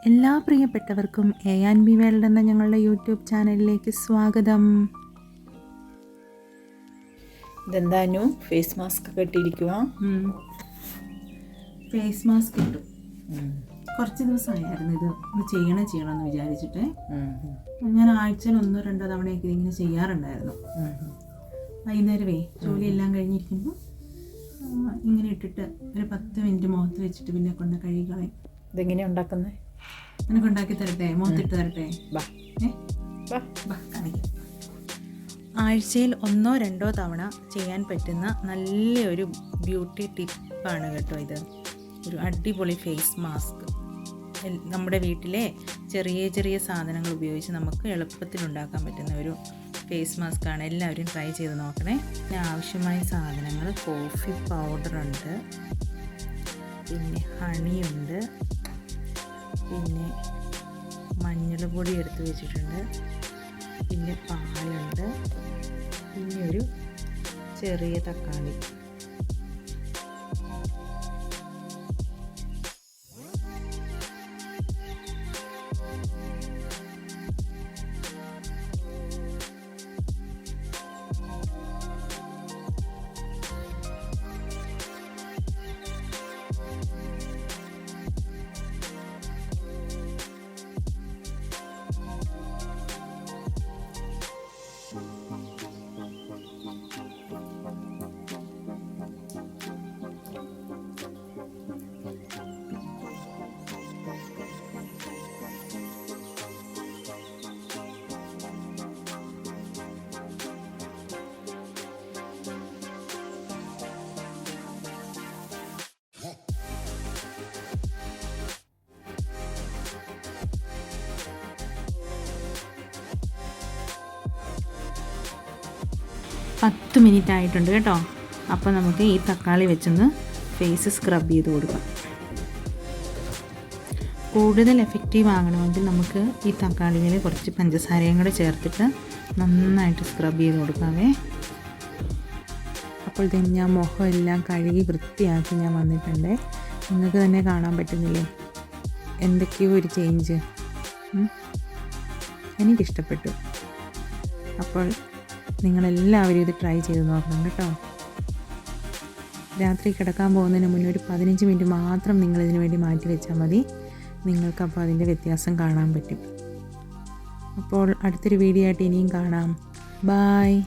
എല്ലാ പ്രിയപ്പെട്ടവർക്കും A&B world എന്ന ഞങ്ങളുടെ യൂട്യൂബ് ചാനലിലേക്ക് സ്വാഗതം. ഇതെന്താനു ഫേസ് മാസ്ക് ഒക്കെ ഇട്ടിരിക്കുക? ഫേസ് മാസ്ക് ഇട്ടു. കുറച്ച് ദിവസമായിരുന്നു ഇത് ചെയ്യണമെന്ന് വിചാരിച്ചിട്ട്. ഞാൻ ആഴ്ചയിൽ 1-2 തവണയൊക്കെ ഇങ്ങനെ ചെയ്യാറുണ്ടായിരുന്നു. വൈകുന്നേരമേ ജോലിയെല്ലാം കഴിഞ്ഞിരിക്കുമ്പോൾ ഇങ്ങനെ ഇട്ടിട്ട് ഒരു 10 മിനിറ്റ് മുഖത്ത് വെച്ചിട്ട് പിന്നെ കൊണ്ട് കഴുകി കളയും. ഇതെങ്ങനെയാണ് ഉണ്ടാക്കുന്നത്? നിനക്ക് ഉണ്ടാക്കി തരട്ടെ? മുഖത്തിട്ട് തരട്ടെ? ആഴ്ചയിൽ 1-2 തവണ ചെയ്യാൻ പറ്റുന്ന നല്ലൊരു ബ്യൂട്ടി ടിപ്പാണ് കേട്ടോ ഇത്. ഒരു അടിപൊളി ഫേസ് മാസ്ക്. നമ്മുടെ വീട്ടിലെ ചെറിയ ചെറിയ സാധനങ്ങൾ ഉപയോഗിച്ച് നമുക്ക് എളുപ്പത്തിൽ ഉണ്ടാക്കാൻ പറ്റുന്ന ഒരു ഫേസ് മാസ്കാണ്. എല്ലാവരും ട്രൈ ചെയ്ത് നോക്കണേ. പിന്നെ ആവശ്യമായ സാധനങ്ങൾ: കോഫി പൗഡറുണ്ട്, പിന്നെ ഹണിയുണ്ട്, പിന്നെ മഞ്ഞൾ പൊടി എടുത്ത് വെച്ചിട്ടുണ്ട്, പിന്നെ പാലുണ്ട്, പിന്നെ ഒരു ചെറിയ തക്കാളി. പത്ത് മിനിറ്റ് ആയിട്ടുണ്ട് കേട്ടോ. അപ്പോൾ നമുക്ക് ഈ തക്കാളി വെച്ചൊന്ന് ഫേസ് സ്ക്രബ് ചെയ്ത് കൊടുക്കാം. കൂടുതൽ എഫക്റ്റീവ് ആകണമെങ്കിൽ നമുക്ക് ഈ തക്കാളിയിൽ കുറച്ച് പഞ്ചസാരയും കൂടെ ചേർത്തിട്ട് നന്നായിട്ട് സ്ക്രബ് ചെയ്ത് കൊടുക്കാവേ. അപ്പോഴത്തേക്കും ഞാൻ മുഖമെല്ലാം കഴുകി വൃത്തിയാക്കി ഞാൻ വന്നിട്ടുണ്ട്. നിങ്ങൾക്ക് തന്നെ കാണാൻ പറ്റുന്നില്ലേ എന്തൊക്കെയോ ഒരു ചേഞ്ച്. എനിക്കിഷ്ടപ്പെട്ടു. അപ്പോൾ നിങ്ങളെല്ലാവരും ഇത് ട്രൈ ചെയ്ത് നോക്കണം കേട്ടോ. രാത്രി കിടക്കാൻ പോകുന്നതിന് മുന്നേ ഒരു 15 മിനിറ്റ് മാത്രം നിങ്ങളിതിനു വേണ്ടി മാറ്റി വെച്ചാൽ മതി. നിങ്ങൾക്കപ്പോൾ അതിൻ്റെ വ്യത്യാസം കാണാൻ പറ്റും. അപ്പോൾ അടുത്തൊരു വീഡിയോ ആയിട്ട് ഇനിയും കാണാം. ബായ്.